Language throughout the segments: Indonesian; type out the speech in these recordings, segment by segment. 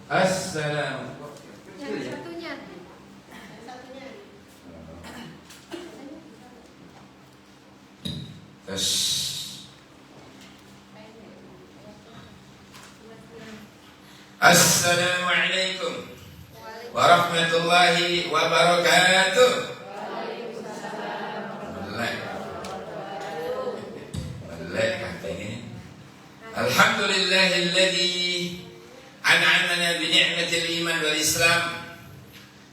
Assalam. Yang satunya. Assalamualaikum warahmatullahi wabarakatuh. Alhamdulillahilladzi an'amana bi ni'matil iman wal islam.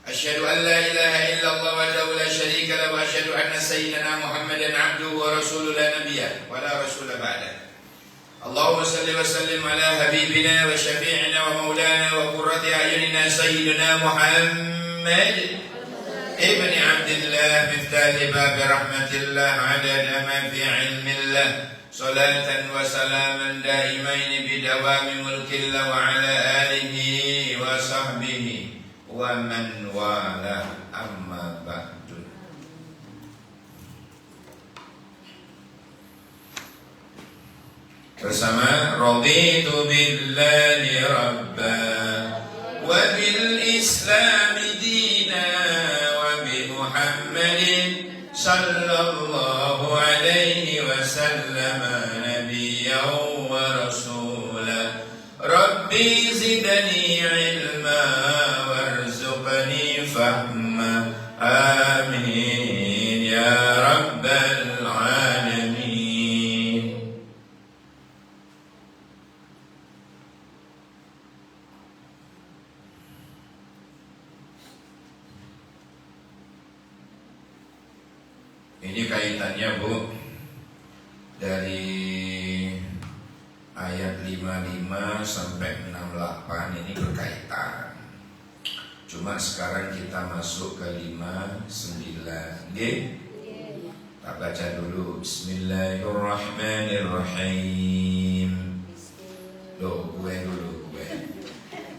Asyhadu an la ilaha illallah wahdahu la syarika lahu wa asyhadu anna sayyidana Muhammadan abduhu wa rasuluhu la nabiyya wa la rasula ba'da. Allahumma salli wa sallim ala habibina wa syafi'ina wa maulana wa qurrati a'yunina sayyidina Muhammad ibni Abdillah miftah bab rahmatillah adada ma fi ilmillah. Salatan wa salaman daimain bidawami mulkillah wa ala alihi wa sahbihi wa man wala amma ba'du. Bersama raditu billahi rabba wa bil islami dina wa bi Muhammadin sallallahu alaihi wasallam nabiyyan wa rasulah. Rabbi zidni ilma warzuqni fahma. Amin ya rabbal alamin. Ini kaitannya Bu, dari ayat 55 sampai 68 ini berkaitan. Cuma sekarang kita masuk ke 59. Nggih? Kita baca dulu. Bismillahirrahmanirrahim. Loh, gue dulu, gue.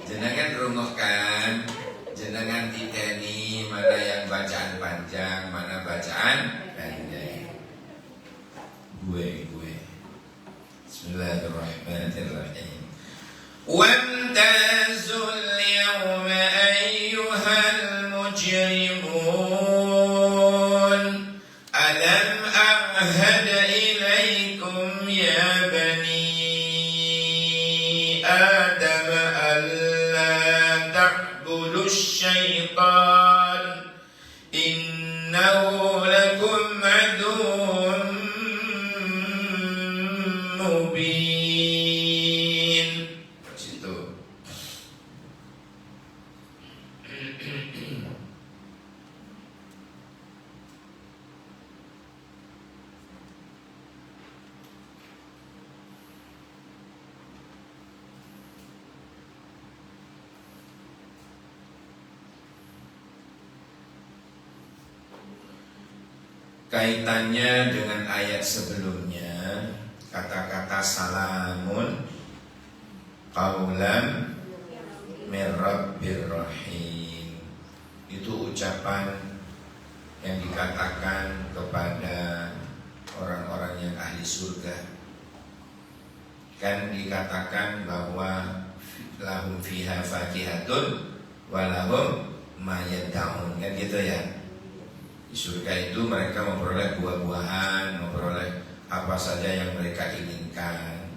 Jenengan rungokkan, jenengan titeni mana yang bacaan panjang, mana bacaan pendek. Gue. Bismillahirrahmanirrahim. Wamtazul yawma ayyuhal mujrimun. Alam a'had ilaikum ya bani Adam alla ta'budu syaitan innahu lakum aduwwun mubin. Situ. Kaitannya dengan ayat sebelumnya, kata-kata salamun qaulan mir rabbir rahim, itu ucapan yang dikatakan kepada orang-orang yang ahli surga. Kan dikatakan bahwa lahum fiha fakihatun wa lahum ma yad'un, kan gitu ya. Di surga itu mereka memperoleh buah-buahan, memperoleh apa saja yang mereka inginkan.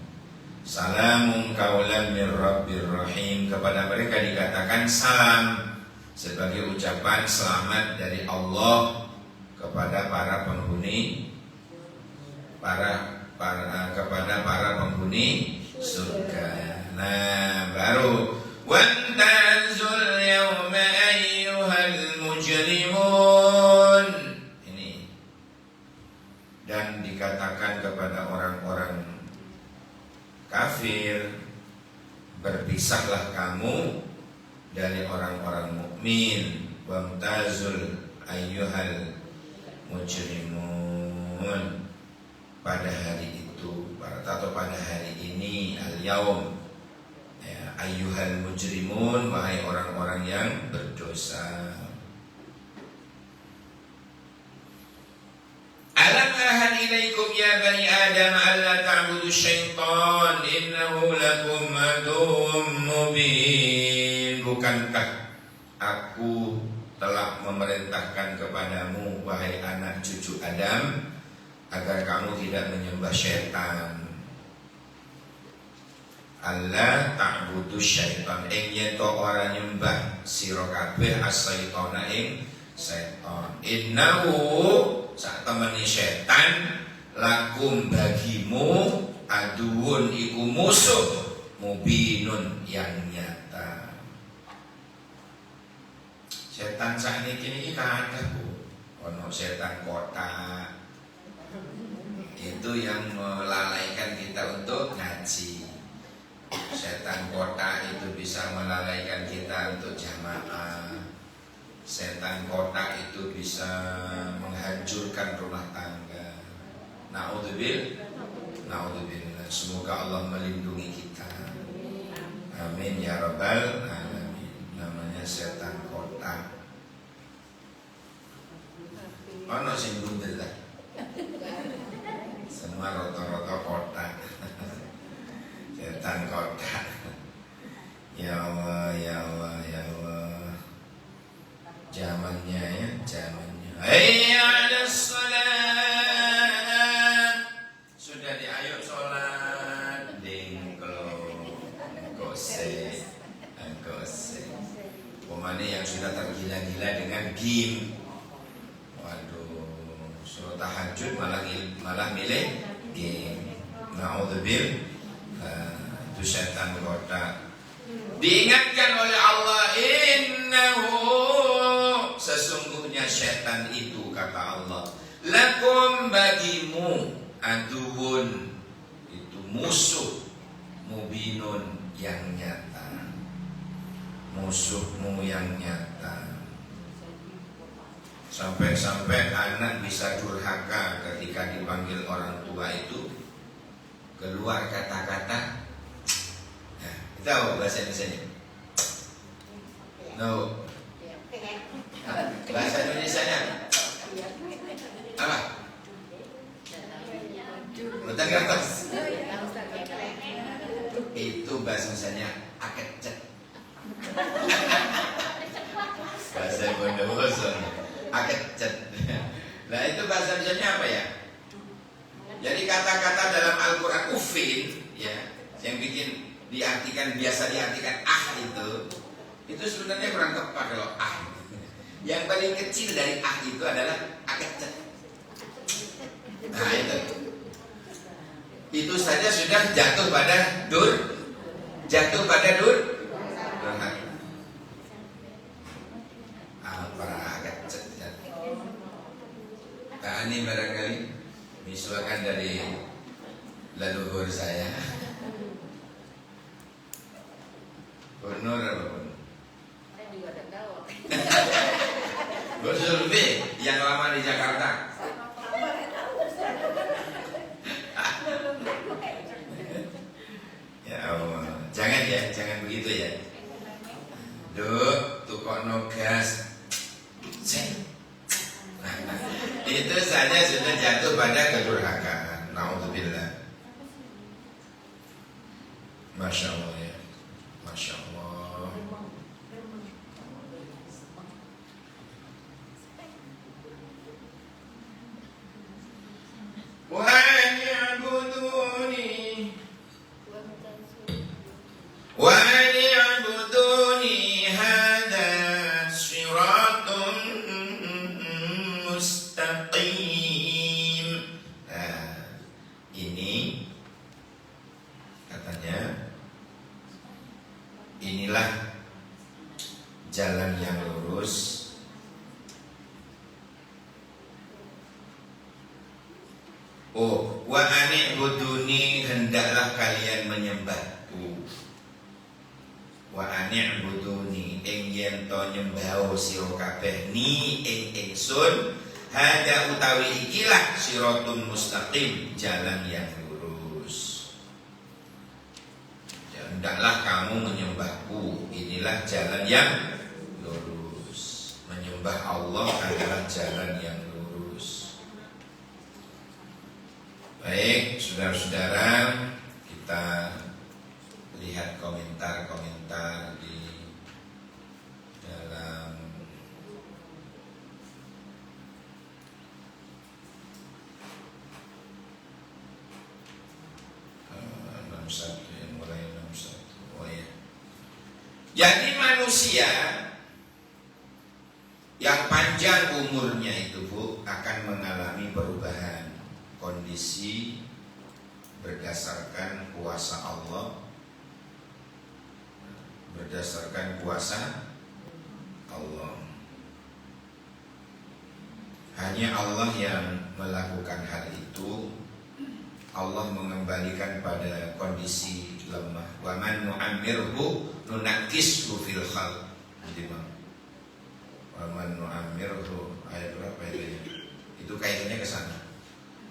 Salamun qaulan mir rabbir rahim, kepada mereka dikatakan salam sebagai ucapan selamat dari Allah kepada para penghuni kepada para penghuni surga. Nah, baru wantazul yawma ayyuhal mujrimun. Ini. Dan dikatakan kepada orang-orang kafir, berpisahlah kamu dari orang-orang mukmin. Wamtazul ayyuhal mujrimun. Pada hari itu, atau pada hari ini, al-yaum, ya, ayyuhal mujrimun, wahai orang-orang yang berdosa. ilaikum ya bani Adam alla ta'budu syaitan innahu lakum aduwwum mubin. Bukankah aku telah memerintahkan kepadamu wahai anak cucu Adam agar kamu tidak menyembah syaitan. Allah ta'budu syaitan ing yen to ora nyembah sira kabeh as-syaitana ing syaitan. Innahu sak temene syaitan lakum bagimu aduun iku musuh mubinun yang nyata. Setan sakniki niki kathah Bu. Ono setan kota. Itu yang melalaikan kita untuk ngaji. Setan kota itu bisa melalaikan kita untuk jamaah. Setan kota itu bisa menghancurkan rumah tangga. Naudzubillah. Semoga Allah melindungi kita. Amin ya rabbal alamin. Namanya setan kota. Ono sing bundel lah. Semua rata-rata kota. Setan kota. Ya Allah, ya Allah, ya Allah. Zamannya ya, zamannya. Hayya 'alas shalah. Sudah diayo salat dengklo. Gose. Pemane yang sudah tergila-gila dengan game. Waduh, suruh tahajud malah milih game. Naudzubillah. Itu setan kota. Diingatkan oleh Allah, innahu sesungguhnya setan itu kata Allah lakum bagimu aduun itu musuh mubinun yang nyata. Musuhmu yang nyata. Sampai-sampai anak bisa durhaka ketika dipanggil orang tua itu keluar kata-kata. Nah, tahu bahasa Indonesia? No. Bahasa Indonesia-nya apa? Betul kertas. Itu bahasa Indonesia-nya akecet. Bahasa Bondowoso akecet. Nah itu bahasa Indonesia-nya apa ya? Jadi kata-kata dalam Al-Quran ufin ya, yang bikin diartikan biasa diartikan itu sebenarnya kurang tepat kalau Yang paling kecil dari itu adalah akecet. Nah itu saja sudah jatuh pada para akecet. Nah ini barangkali misalkan dari leluhur saya. Nur apa pun? Saya juga tidak tahu. Gus Zulfi yang lama di Jakarta. Ya Allah, jangan begitu ya. Duk, tukokno gas. Itu saja sudah jatuh pada kedurhakaan. Naudzubillah. Masya Allah ya, Masya Allah. Wa'ni'buduni hadza siratun mustaqim. Nah, ini katanya inilah jalan yang lurus. Oh, wa ani'buduni hendaklah kalian menyembahku. Wa ani'buduni ing yen to nyembah sira kabeh ni ing ingsun hada utawi ikilah siratun mustaqim jalan yang lurus. Hendaklah kamu menyembahku, inilah jalan yang lurus. Menyembah Allah adalah jalan yang lurus. saudara-saudara, kita lihat komentar-komentar di dalam mulai 61. Oh ya. Jadi manusia yang panjang umurnya itu Bu akan mengalami perubahan kondisi berdasarkan kuasa Allah, berdasarkan kuasa Allah. Hanya Allah yang melakukan hal itu. Allah mengembalikan pada kondisi lemah. Wa man nu'ammirhu nunakkishu fil khalq. Wa man nu'ammirhu, ayat berapa itu? Itu kaitannya ke sana.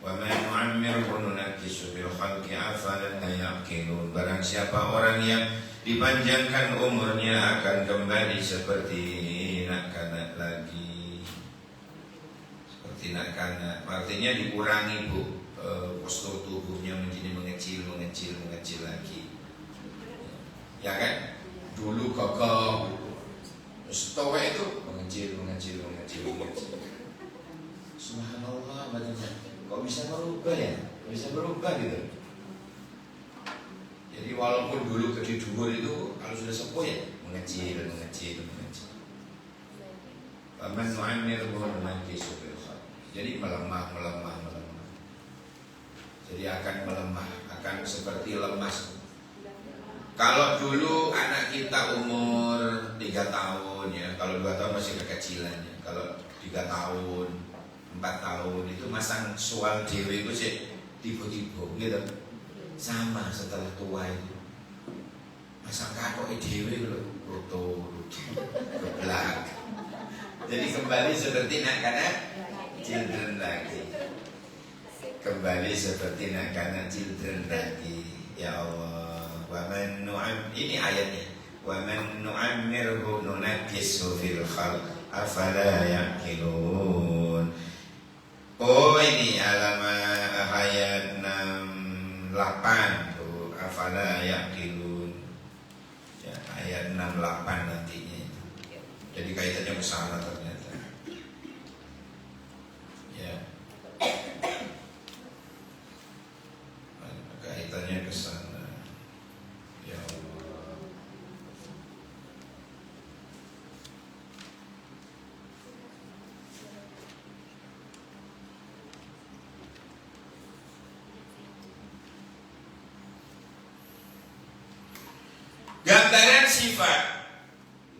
Wa man nu'ammirhu nunakkishu fil khalqi afalan yaqilun. Barang siapa orang yang dipanjangkan umurnya akan kembali seperti nak kanak lagi. Seperti nak kanak. Artinya dikurangi Bu, postur tubuhnya menjadi mengecil lagi. Ya kan? Dulu kokoh, setelah itu mengecil. Subhanallah, badannya kok bisa berubah ya? Bisa berubah gitu. Jadi walaupun dulu gede dhuwur itu kalau sudah sepuh ya mengecil. Faman nu'ammirhu nunakkishu fil khalq. Jadi melemah. Jadi akan melemah, akan seperti lemas. Kalau dulu anak kita umur 3 tahun ya, kalau 2 tahun masih kekecilan ya. Kalau 3 tahun, 4 tahun itu masang soal dewe itu sih tiba-tiba gitu. Sama setelah tua itu masang kakok dewe gitu, roto keblak. Jadi kembali seperti nak-kanak children lagi. Kembali seperti nak-kanak children lagi. Ya Allah. Wa man ini ayatnya. Wa man nu'ammirhu nunakkishu fil khalq afala yaqilun. Oh ini alamat ayat 68 tuh, afala yaqilun. Ya, ayat 68 nantinya itu. Jadi kaitannya ke sana ternyata. Ya. Kaitannya ke sana. Ya Allah. Gambaran sifat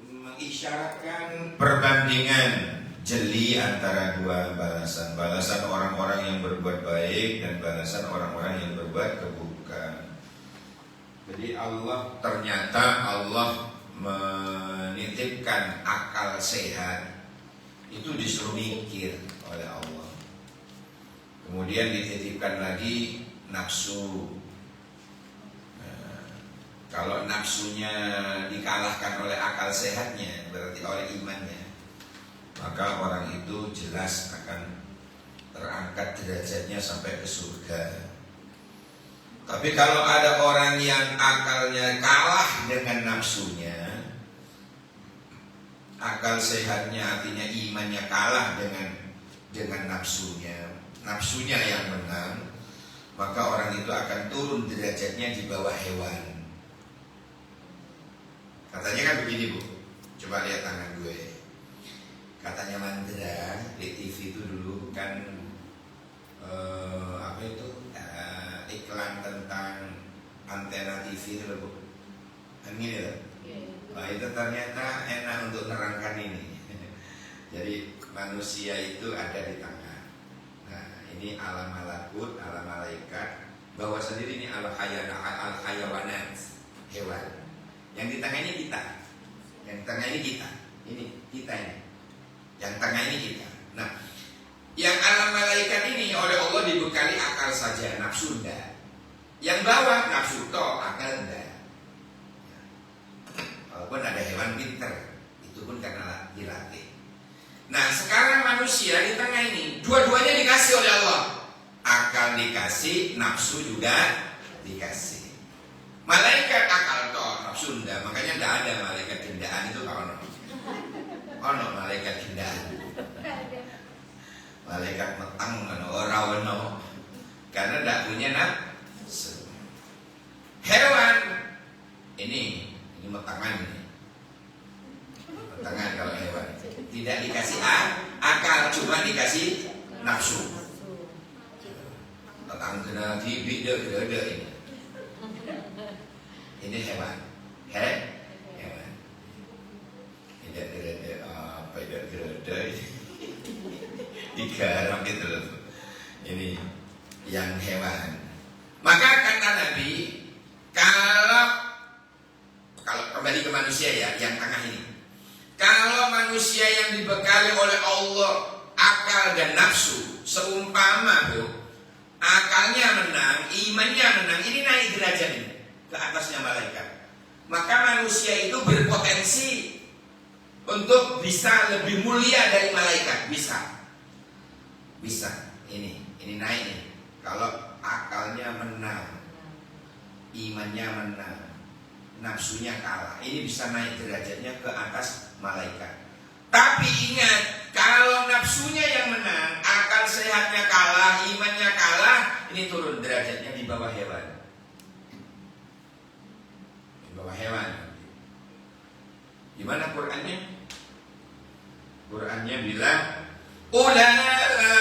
mengisyaratkan perbandingan jeli antara dua balasan. Balasan orang-orang yang berbuat baik dan balasan orang-orang yang berbuat keburukan. Jadi ternyata Allah menitipkan akal sehat itu disuruh mikir oleh Allah. Kemudian dititipkan lagi nafsu. Kalau nafsunya dikalahkan oleh akal sehatnya, berarti oleh imannya, maka orang itu jelas akan terangkat derajatnya sampai ke surga. Tapi kalau ada orang yang akalnya kalah dengan nafsunya, akal sehatnya artinya imannya kalah dengan nafsunya yang menang, maka orang itu akan turun derajatnya di bawah hewan. Katanya kan begini Bu, coba lihat tangan gue. Katanya Mandra di TV itu dulu kan iklan tentang antena TV itu Bu. Kan gini loh. Nah itu ternyata enak untuk nerangkan ini. Jadi manusia itu ada di tengah. Nah ini alam malakut, alam malaikat. Bahwa sendiri ini al hayawanat, hewan. Yang di tengah ini kita. Yang di tengah ini kita. Ini kita ini. Yang tengah ini kita. Nah, yang alam malaikat ini oleh Allah dibekali akal saja, nafsu enggak. Yang bawah nafsu toh, akal enggak. Walaupun ada hewan pinter, itu pun karena dilatih. Nah, sekarang manusia di tengah ini dua-duanya dikasih oleh Allah. Akal akal dikasih, nafsu juga dikasih. Malaikat akal toh, nafsu enggak. Makanya enggak ada malaikat tindakan itu kalau ono malaikat tindakan. Malaikat metang ora ono. Karena enggak punya nafsu. Hewan ini metangan ini. Metangan kalau hewan. Tidak dikasih akal, cuma dikasih nafsu. Metang kena tibik dia ini. Ini hewan. Hewan. Tidak gerede apa tidak gerede. Digarap gitu loh. Ini yang hewan. Maka kata Nabi, kalau kembali ke manusia ya, yang tengah ini. Kalau manusia yang dibekali oleh Allah akal dan nafsu, seumpama akalnya menang, imannya menang, ini naik derajat ini ke atasnya malaikat. Maka manusia itu berpotensi untuk bisa lebih mulia dari malaikat, bisa. Ini naik nih. Kalau akalnya menang, imannya menang, nafsunya kalah, ini bisa naik derajatnya ke atas malaikat. Tapi ingat, kalau nafsunya yang menang, akal sehatnya kalah, imannya kalah, ini turun derajatnya di bawah hewan. Di bawah hewan. Gimana Qur'annya? Qur'annya bilang, ulaika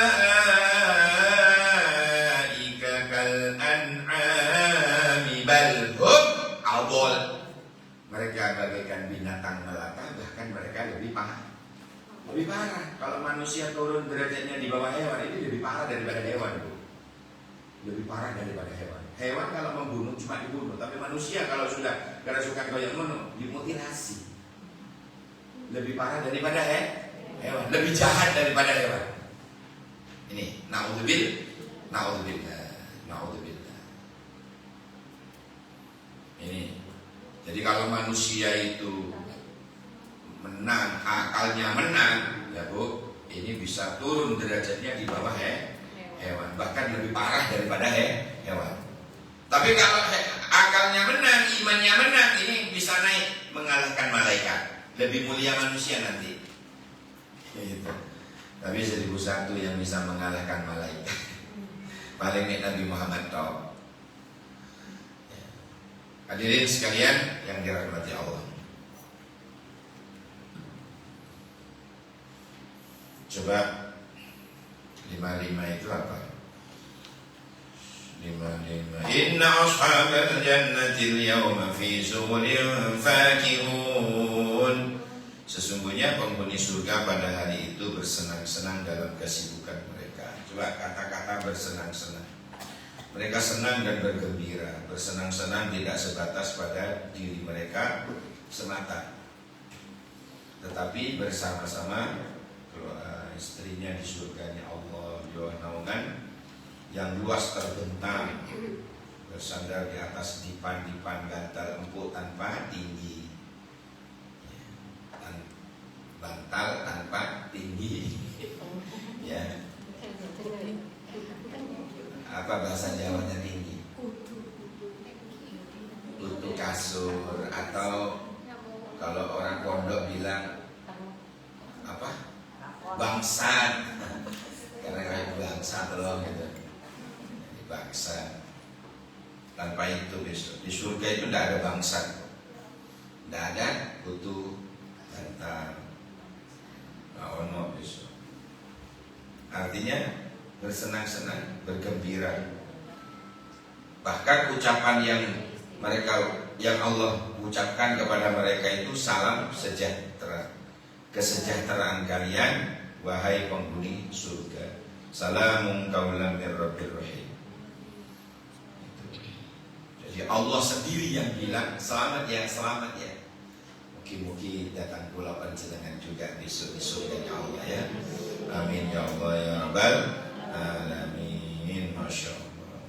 kal an'ami bal hum adall. Mereka bagaikan binatang melata, bahkan mereka lebih parah. Lebih parah. Kalau manusia turun derajatnya di bawah hewan, ini lebih parah daripada hewan, Bu. Lebih parah daripada hewan. Hewan kalau membunuh cuma dibunuh, tapi manusia kalau sudah kerasukan koyak ngono, dimutilasi. Lebih parah daripada hewan, lebih jahat daripada hewan. Ini naudzubillah. Ini. Jadi kalau manusia itu menang, akalnya menang, ya Bu, ini bisa turun derajatnya di bawah hewan, bahkan lebih parah daripada hewan. Tapi kalau akalnya menang, imannya menang, ini bisa naik mengalahkan malaikat, lebih mulia manusia nanti. Gitu. Tapi 1001 yang bisa mengalahkan malaikat. Paling Nabi Muhammad tahu. Hadirin sekalian yang dirahmati Allah. Coba 55 itu apa? 55. Inna ashabal jannati al-yawma fi zuhurin fakihun. Sesungguhnya penghuni surga pada hari itu bersenang-senang dalam kesibukan mereka. Coba kata-kata bersenang-senang. Mereka senang dan bergembira. Bersenang-senang tidak sebatas pada diri mereka semata, tetapi bersama-sama istrinya di surganya Allah di bawah naungan yang luas terbentang, bersandar di atas dipan-dipan gantal empuk tanpa tinggi, bantal tanpa tinggi. Ya. Apa bahasa Jawanya tinggi? Kutu kasur, atau kalau orang pondok bilang apa? Bangsat. Karena kayak bangsat loh gitu. Bangsat. Tanpa itu besok di surga itu tidak ada bangsat, tidak ada kutu bantal. Ono besok. Artinya bersenang-senang, bergembira. Bahkan ucapan yang Allah ucapkan kepada mereka itu salam sejahtera. Kesejahteraan kalian wahai penghuni surga. Salamun qaulan mir rabbir rahim. Jadi Allah sendiri yang bilang selamat ya, selamat ya. Mugi-mugi datang pula panjenengan juga besok di surganya Allah ya. Amin ya Allah ya Rabbal alamin. Masya Allah.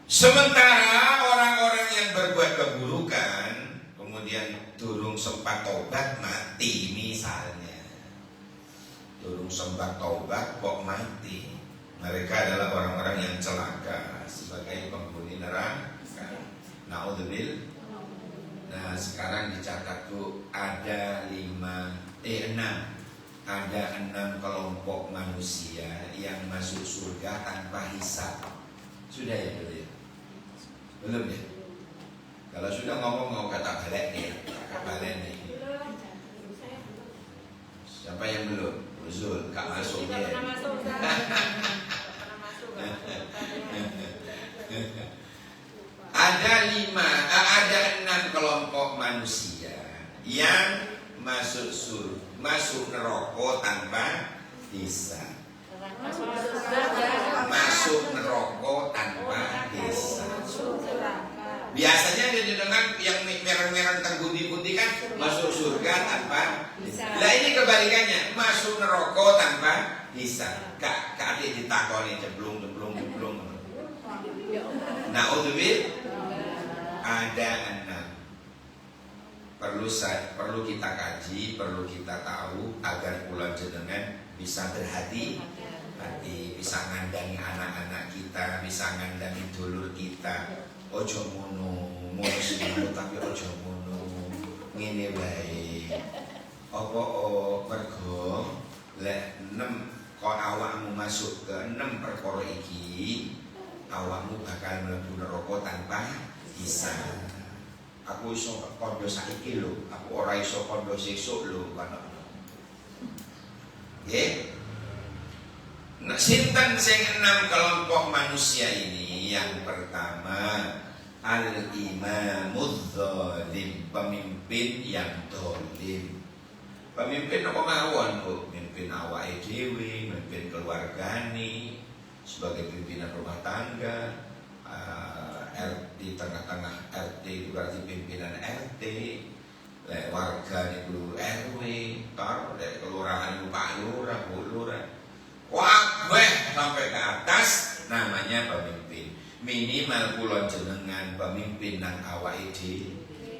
Sementara orang-orang yang berbuat keburukan kemudian durung sempat tobat mati, misalnya durung sempat tobat kok mati, Mereka adalah orang-orang yang celaka sebagai penghuni neraka. Naudzubillah. Nah sekarang dicatat tuh ada 6 kelompok manusia yang masuk surga tanpa hisab. Sudah ya belum ya? Belum ya? Kalau sudah ngomong mau kata balik nih, Siapa yang belum? Uzul, gak masuk ya. Ada 6 kelompok manusia yang masuk neraka tanpa hisab. Masuk neraka tanpa hisab. Biasanya dia dengar yang merah-merah terputih-putih kan masuk surga tanpa hisab. Lah ini kebalikannya, masuk neraka tanpa hisab. Kak adik ditakoni jeblung. Naudzubillah. Ada 6. Perlu kita kaji, perlu kita tahu agar kula jenengan bisa berhati-hati, bisa ngandani anak-anak kita, bisa ngandani dulur kita. Ojo ngono tapi ojo ngono. Ngene wae. Apa mergo lek 6 kok awakmu masuk ke 6 perkara iki, awakmu bakal mlebu neraka tanpa hisab. Aku iso kondo saiki lho, aku ora iso kondo sesuk lho kono. Nggih. Nah, sinten sing 6 kelompok manusia ini? Yang pertama, al-imamudz zalim, pemimpin yang zalim. Pemimpin apa mawon, Bu? Mimpin awake dhewe, mimpin keluargane, sebagai pimpinan rumah tangga, di tengah-tengah RT itu berarti pimpinan RT, warga itu RW, dari kelurahan itu Pak Lurah, Bu Lurah, wabeh sampai ke atas namanya pemimpin. Minimal kulon jenengan pemimpin nang awake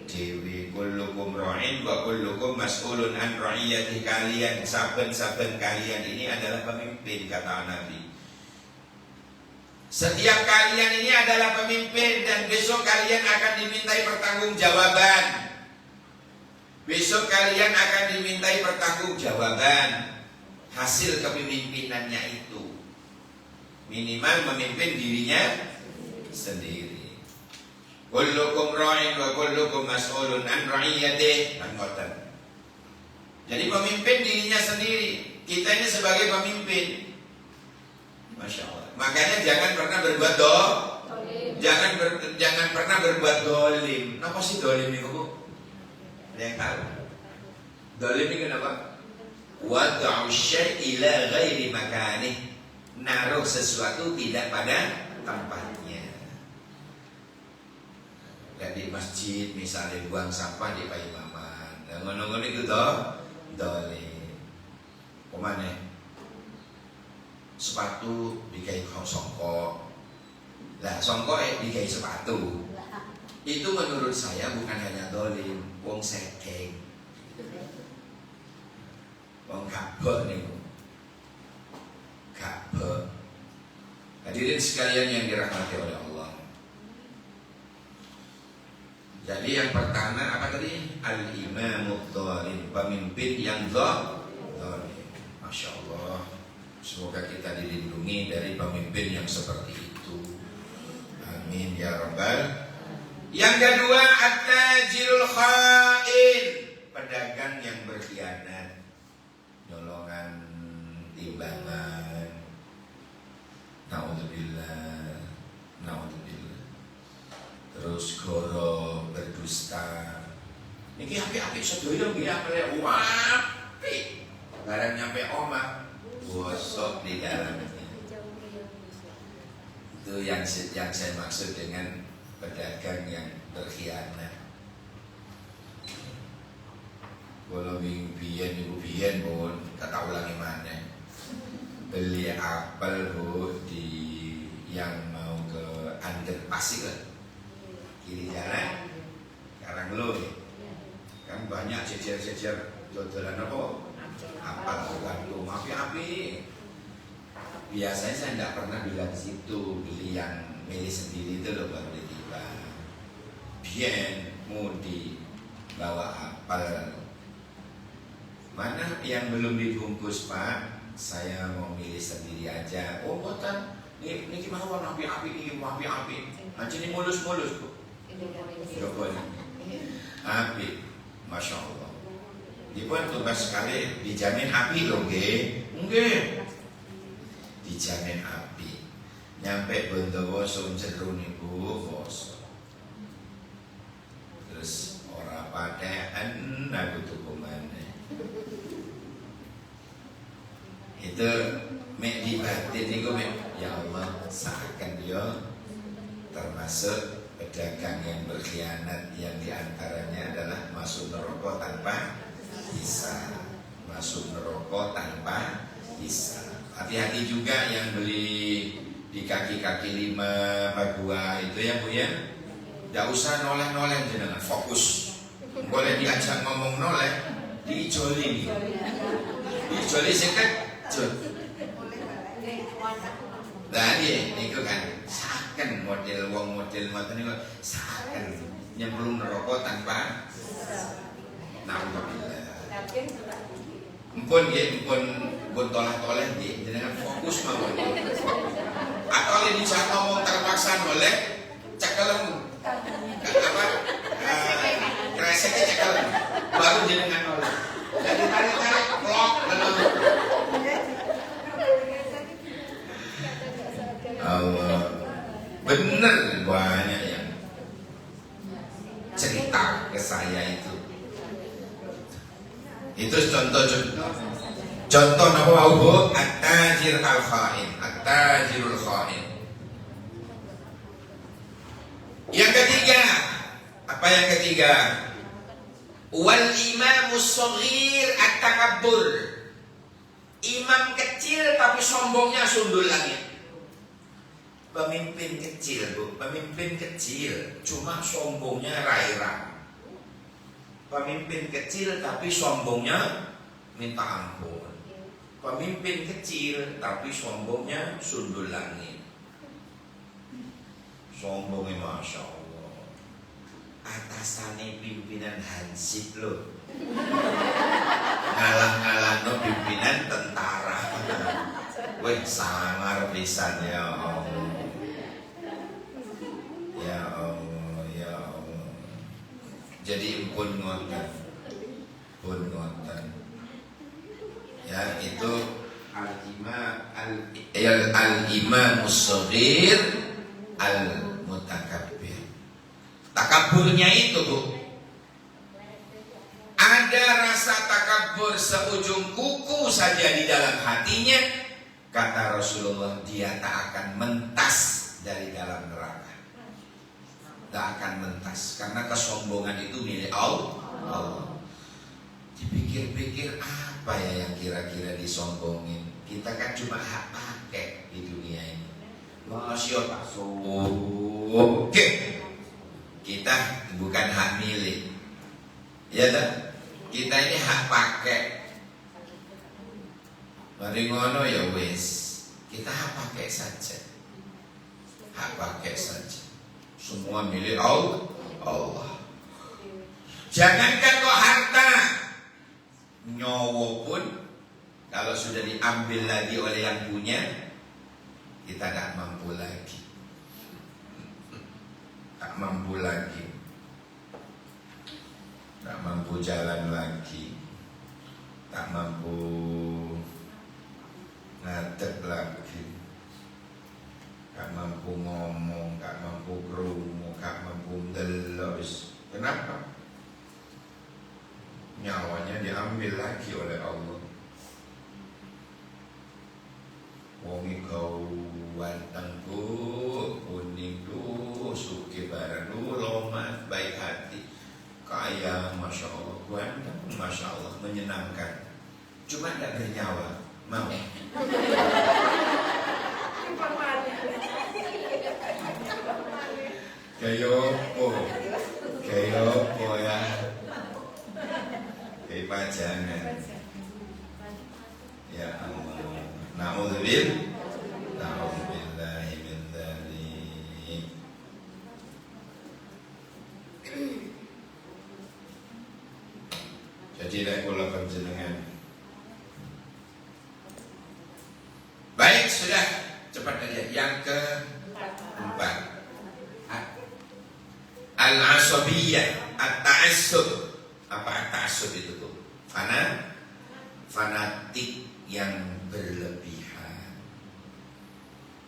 dhewe. Kullukum ra'in wa kullukum mas'ulun an ra'iyati. Kalian saben-saben kalian ini adalah pemimpin, kata Nabi. Setiap kalian ini adalah pemimpin dan besok kalian akan dimintai pertanggungjawaban. Besok kalian akan dimintai pertanggungjawaban hasil kepemimpinannya itu. Minimal memimpin dirinya sendiri. Kullukum ra'in wa kullukum mas'ulun an ra'iyatihi. Jadi pemimpin dirinya sendiri. Kita ini sebagai pemimpin. Masya Allah. Makanya jangan pernah berbuat jangan pernah berbuat dolim. Apa sih dolim itu, Bu? Ada yang tahu? Dolim itu kenapa? Wad'u syai' ila ghairi makanih. Naruh sesuatu tidak pada tempatnya. Di masjid misalnya buang sampah di paimaman. Nah, ngono-ngono itu dolim. Pemane? Sepatu digawe songkok. Lah songkok digawe sepatu. Itu menurut saya bukan hanya dolim, wong sekeng. Wong kabeh niku. Kabeh. Hadirin sekalian yang dirahmati oleh Allah. Jadi yang pertama apa tadi? Al-imamudz zalim, pemimpin yang zalim. Masya Allah. Semoga kita dilindungi dari pemimpin yang seperti itu. Amin ya rabbal. Yang kedua, at-tajirul kha'in, pedagang yang berkhianat, nyolongan timbangan. Naudzubillah. Terus goro, berdusta. Niki api-api sedoyo nggih apel wapi. Barang nyampe omah bosok di dalamnya. Itu yang saya maksud dengan pedagang yang berkhianat. Kalau biyen ibu biyen pun kata ulangi mana, beli apel Bu di yang mau ke Underpass kan, kiri jalan Karanglo ya. Kan banyak jejer-jejer dodolan apa? Apel bukan tuh api-api. Biasanya saya tidak pernah bilang situ, beli yang milih sendiri itu loh baru tiba. Bien mau dibawa apel. Mana yang belum dibungkus Pak? Saya mau milih sendiri aja. Oh boten, ini gimana warna api-api ini, api-api. Nanti ini mulus-mulus Bu. Coba api, masya Allah. Dibuat tugas sekali, dijamin api loh, nggih. Dijamin api. Nyampe Bondowoso Jeruk niku bos. Terus ora padaan aku tuku maneh. Itu mek di batin niku mek ya Allah saken yo termasuk pedagang yang berkhianat yang diantaranya adalah masuk neraka tanpa hisab. Masuk neraka tanpa hisab. Hati-hati juga yang beli di kaki-kaki 5 Bagua itu ya Bu ya. Tidak usah noleh-noleh jenengan, fokus. Boleh diajak ngomong noleh, diijoli. Diijoli seket, jod. Tadi niku kan saken model wong model ngoten niku saken nyemplung neraka tanpa naudzubillah. Mpun nggih, mpun toleh-toleh nggih, jenengan fokus mawon. Atau lek dijak ngomong terpaksa noleh, cekelem. Apa? Kreseknya cekelem. Baru jenengan noleh. Jadi tarik-tarik klok menurut. Allah. Bener banyak yang cerita ke saya itu. Itu contoh nama Allah at-tajir al-khain, at-tajirul khain. Yang ketiga, apa yang ketiga? Wal imamus shaghir at-takabbur. Imam kecil tapi sombongnya sundul langit. Pemimpin kecil Bu, pemimpin kecil cuma sombongnya rairang. Pemimpin kecil tapi sombongnya minta ampun. Pemimpin kecil tapi sombongnya sundul langit. Sombongnya masya Allah. Atasannya pimpinan Hansip loh. Ngalah-ngalah no pimpinan tentara. Weh sangar pisan ya Allah. Ya Allah, ya Allah. Jadi pun ngoten. Ya itu al-imamus shaghir al-mutakabbir. Takabburnya itu Bu, ada rasa takabur seujung kuku saja di dalam hatinya. Kata Rasulullah, dia tak akan mentas dari dalam neraka. Tak akan mentas karena kesombongan itu milik Allah. Dipikir-pikir apa ya yang kira-kira disombongin? Kita kan cuma hak pakai di dunia ini. Masya Allah. Oke. Kita bukan hak milik. Ya tak? Kita ini hak pakai. Mari ngono ya wes. Kita hak pakai saja. Hak pakai saja. Semua milik Allah. Jangankan kok harta, nyawa pun kalau sudah diambil lagi oleh yang punya, kita tak mampu lagi. Tak mampu lagi. Tak mampu jalan lagi. Tak mampu ngadeg lagi. Gak mampu ngomong, gak mampu krungu, gak mampu ndelok. Kenapa? Nyawanya diambil lagi oleh Allah. Wongi kau wantengku kuning du suki barang du lomat baik hati kaya masya Allah ganteng masya Allah menyenangkan cuma tidak bernyawa mau kayo ya kayak pajangan ya Allah. Na'udzubillah cepat aja. Yang keempat, al-asabiyah, at-ta'assub. Apa at-ta'assub itu tuh? Fanatik yang berlebihan.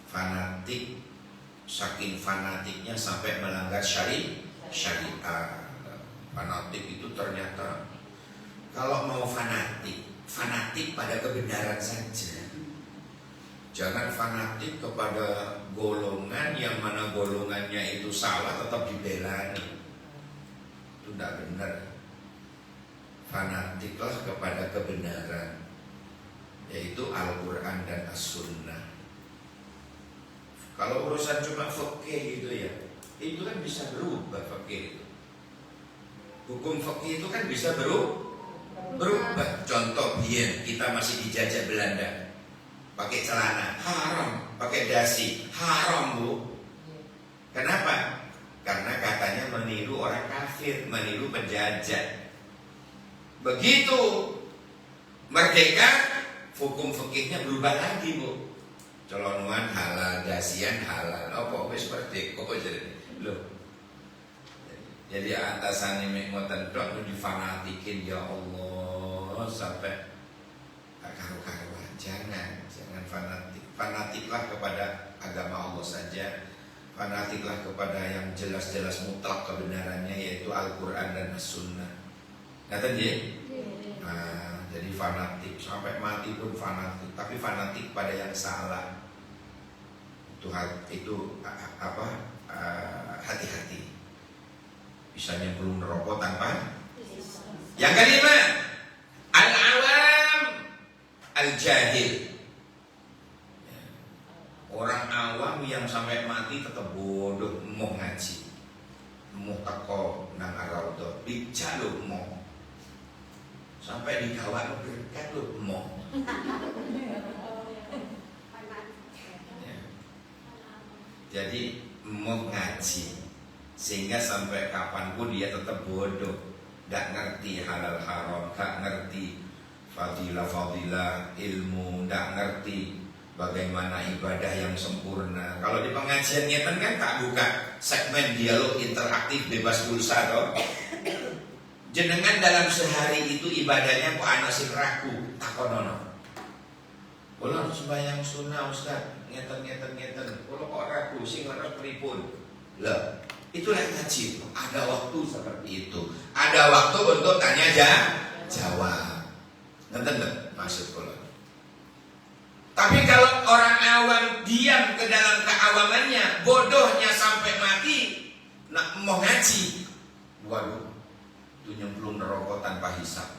Fanatik, saking fanatiknya sampai melanggar syariat. Fanatik itu ternyata kalau mau fanatik pada kebenaran saja. Jangan fanatik kepada golongan yang mana golongannya itu salah tetap dibelani. Itu tidak benar. Fanatiklah kepada kebenaran, yaitu Al-Quran dan As-Sunnah. Kalau urusan cuma fikih gitu ya, itu kan bisa berubah fikih itu. Hukum fikih itu kan bisa berubah. Contoh, kita masih dijajah Belanda, pakai celana haram, pakai dasi haram, Bu. Kenapa? Karena katanya meniru orang kafir, meniru penjajah. Begitu merdeka, hukum fikihnya berubah lagi, Bu. Celonuan halal, dasian halal. Apa wis seperti kok jadi loh. Jadi atasannya mekmoten tok nu difanatikin, ya Allah, sampai karu-karuan. Jangan fanatik. Fanatiklah kepada agama Allah saja. Fanatiklah kepada yang jelas-jelas mutlak kebenarannya, yaitu Al-Quran dan As-Sunnah. Ngaten nggih? Nah, jadi fanatik sampai mati pun fanatik, tapi fanatik pada yang salah. Itu hati-hati. Bisanya belum merokok tanpa. Yang kelima, al-awam al-jahil. Orang awam yang sampai mati tetap bodoh, mau ngaji, mau teko nang ar-raudhah, dijaluk mau. Sampai digawak berkat lu mau. Jadi mau ngaji, sehingga sampai kapanpun dia tetap bodoh, gak ngerti halal haram, gak ngerti fadilah ilmu, gak ngerti bagaimana ibadah yang sempurna. Kalau di pengajian ngeten kan tak buka segmen dialog interaktif bebas pulsa toh. Jenengan dalam sehari itu ibadahnya kok ana sing ragu, takonono. Kula sembahyang sunnah Ustaz, ngeten. Kula kok ragu sing leres pripun? Lah, itulah ngaji. Ada waktu seperti itu. Ada waktu untuk tanya jawab. Ngeten maksud kula. Tapi kalau orang awam diam ke dalam keawamannya, bodohnya sampai mati, nak mau ngaji, waduh, itu nyemplung neraka tanpa hisab.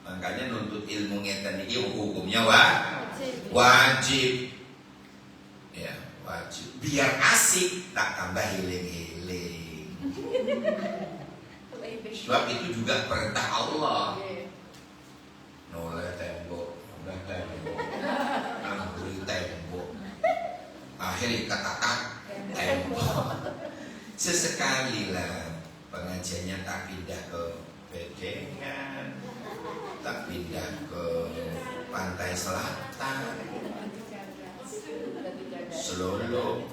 Makanya nuntut ilmu ngeten iki hukumnya wajib. Ya, wajib. Biar asik, tak tambah heling-heling. Sebab itu juga perintah Allah. Noleh tembok, beri tembok, akhirnya katakan tembok. Sesekali lah pengajiannya tak pindah ke Bedengan, tak pindah ke pantai selatan, Selolo.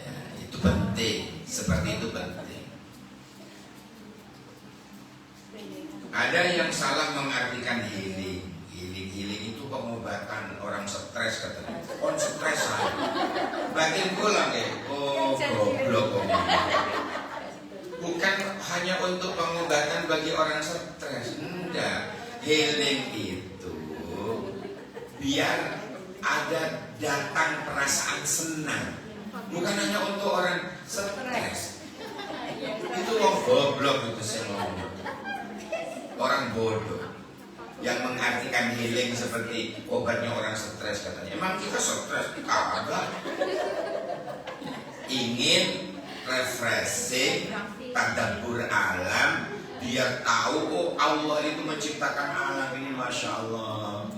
Ya, itu penting, seperti itu penting. Ada yang salah mengartikan healing. Healing itu pengobatan orang stres katanya. On stres aja. Batin pulang ya. Oh, goblok. Bukan hanya untuk pengobatan bagi orang stres. Enggak. Healing itu biar ada datang perasaan senang. Bukan hanya untuk orang stres. Itu orang goblok itu semua. Orang bodoh yang mengartikan healing seperti obatnya orang stres katanya. Emang kita stres? Kagak. Ingin refreshing, tadabbur alam, biar tahu oh Allah itu menciptakan alam ini, masya Allah.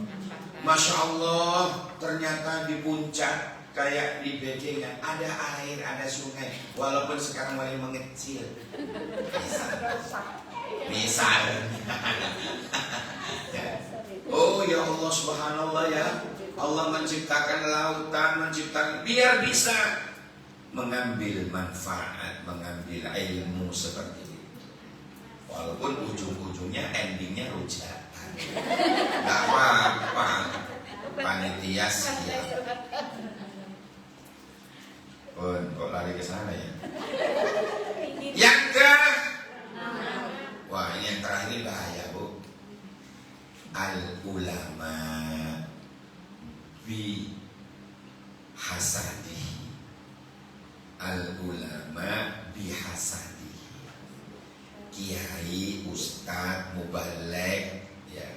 Masya Allah, ternyata di puncak kayak di Bedengan ada air, ada sungai, walaupun sekarang mulai mengecil. Misal. Oh ya Allah subhanallah ya, Allah menciptakan lautan, menciptakan biar bisa mengambil manfaat, mengambil ilmu seperti itu. Walaupun ujung-ujungnya endingnya rujakan. Gak apa-apa. Panitia siap. Kok lari ke sana ya? Yang ke wah, ini yang terakhir ini bahaya, Bu. Al-ulama bi hasadi. Al-ulama bi hasadi. Kiai, ustadz, mubaligh ya,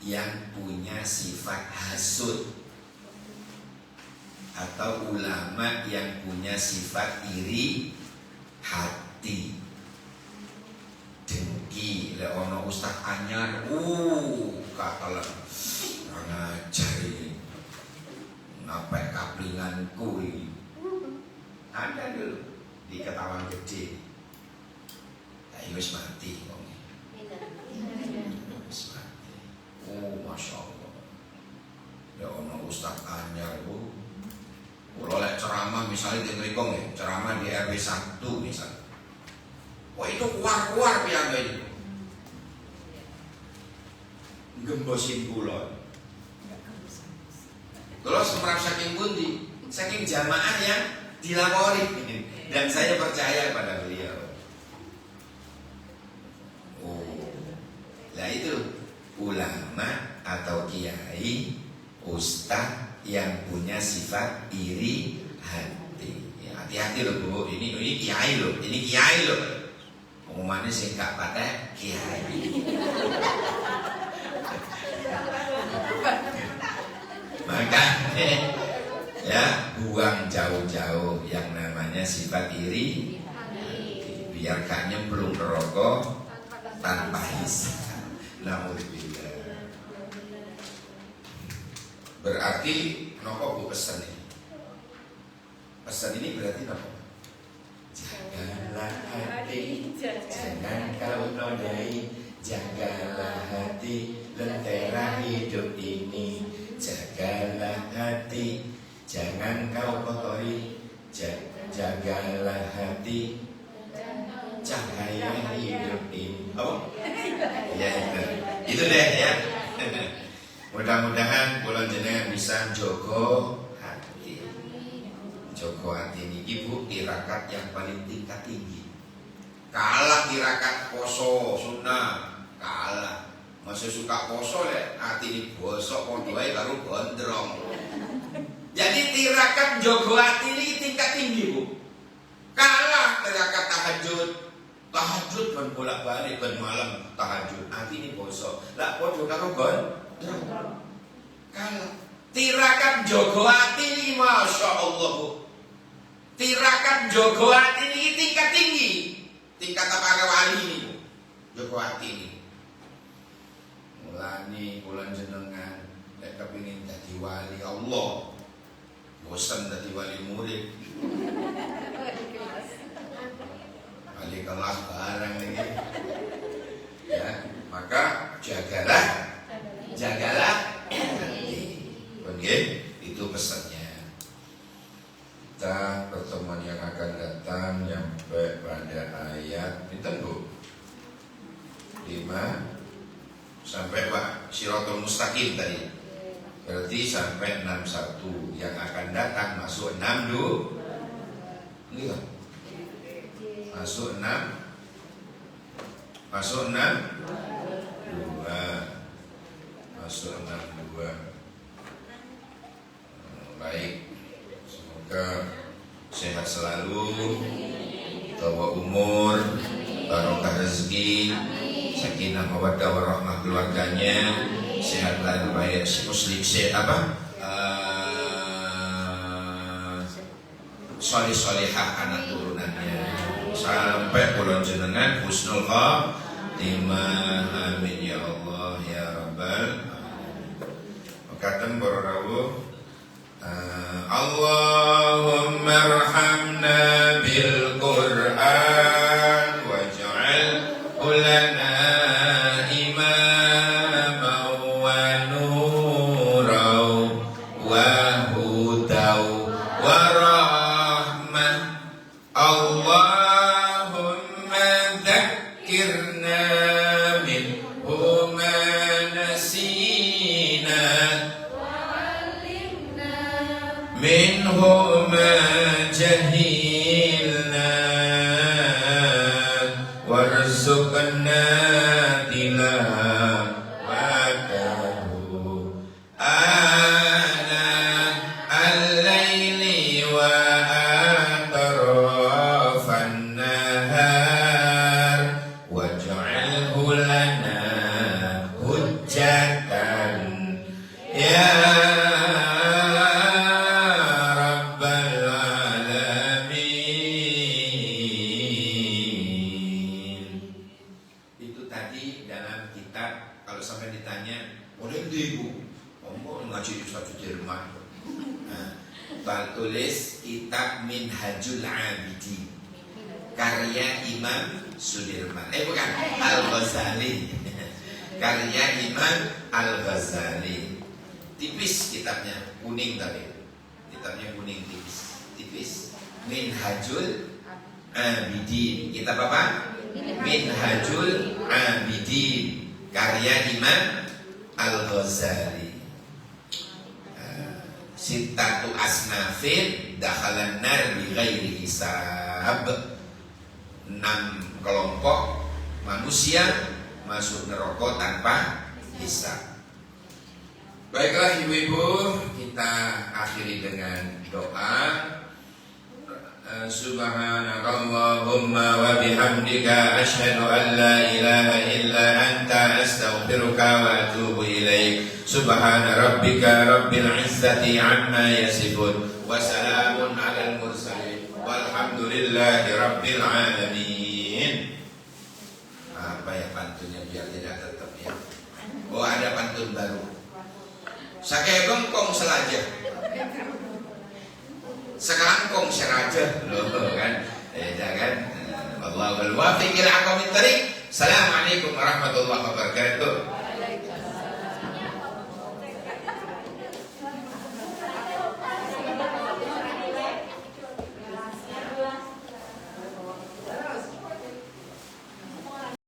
yang punya sifat hasud, atau ulama yang punya sifat iri hati, dengki. Lek ono ustaz anyar, katalan ngajar ini, ngapain kaplinganku ini. Ada dulu di Ketawang Gede, ayo wis mati wong. Wis mati. Masya Allah. Lek ono ustaz anyar, kalau lek ceramah misalnya di Trikong ya, ceramah di RW 1 misalnya, wah itu keluar-keluar piangga itu gembosin kulon. Kalau semerap saking pundi, saking jamaah yang dilapori, dan saya percaya pada beliau. Lah itu ulama atau kiai, ustaz yang punya sifat iri hati. Ya, hati-hati loh Bu, ini kiai loh, ini kiai loh. Pengumumannya sih gak patah kiai. Maka ya buang jauh-jauh yang namanya sifat iri hati. Biar gak nyemplung ke rokok tanpa hisab. Naudzubillah. Berarti nopo Bu pesan ini? Pesan ini berarti nopo? Jagalah hati, jangan kau nodai. Jagalah hati, lentera hidup ini. Jagalah hati, jangan kau kotori. Jagalah hati, cahaya hidup ini. Oh, ya itu deh ya. Mudah-mudahan kula jenengan bisa jogo hati. Jogo hati ini Ibu tirakat yang paling tingkat tinggi. Kalah tirakat poso sunnah, kalah. Masih suka poso ya, hati ini bosok podo ae karo gondrong. Jadi tirakat jogo hati ini tingkat tinggi Bu. Kalah tirakat tahajud. Tahajud ben bolak-balik ben malam tahajud. Hati ini bosok. Lah podo karo gondrong. Kalau tirakat jogo hati ini Masya Allah Bu. Tirakat jogo hati ini tingkat tinggi. Tingkat para wali ini Bu. Jogo hati ini. Mulani bulan jenengan lek kepingin jadi wali Allah. Bosan jadi wali murid. Wali kelas barang ini. Ya, maka jagalah hati. Itu pesannya. Kita pertemuan yang akan datang nyampe pada ayat pinten Bu? 5 sampai Pak Siratul Mustaqim tadi. Berarti sampai 61. Yang akan datang masuk 6 dulu. Iya. Masuk 6. Masuk 6 2. Masuk 62. Baik, semoga sehat selalu, tawa umur, barokah rezeki, sakinah mawaddah warahmah keluarganya, sehat lahir baik muslim solih-solihah anak turunannya, sampai kulon jenengan husnul khatimah. Amin ya Allah ya rabbal alamin. Kadang bararawuh. Allahumma arhamna bil Qur'an waj'alhu lana imaman wa nuran وهدى ورحمة اللهم ذكرنا منه ما نسينا منه ما جهلنا وارزقنا تلاوته آناء الليل وأطراف النهار واجعله لنا حجة يا رب العالمين. Itu tadi dalam kitab, kalau sampai ditanya oleh ibu ngomong ngaji di Ustaz Sudirman, tulis kitab Minhajul Abidin karya Imam Sudirman, bukan Al-Ghazali. Karya Imam Al-Ghazali. Tipis kitabnya, kuning tadi. Kitabnya kuning tipis. Minhajul Abidin. Kitab apa? Minhajul Abidin karya Imam Al-Ghazali. Sittatu asnafin dakhalan nar bi ghairi hisab. 6 kelompok manusia masuk neraka tanpa hisab. Baiklah ibu-ibu, kita akhiri dengan doa. Subhanakallahumma wa bihamdika asyhadu an la ilaha illa anta astaghfiruka wa atubu ilaik. Subhana rabbika rabbil izzati amma yasifun wa salamun alal mursalin walhamdulillahi rabbil alamin. Apa ya pantunnya biar tidak tetap ya. Oh, ada pantun baru. Sakai bengkong selaja. Sekarang kong seraja loh kan. Jangan. Wallahul muwaffiq ila aqwamit thariq. Assalamualaikum warahmatullahi wabarakatuh.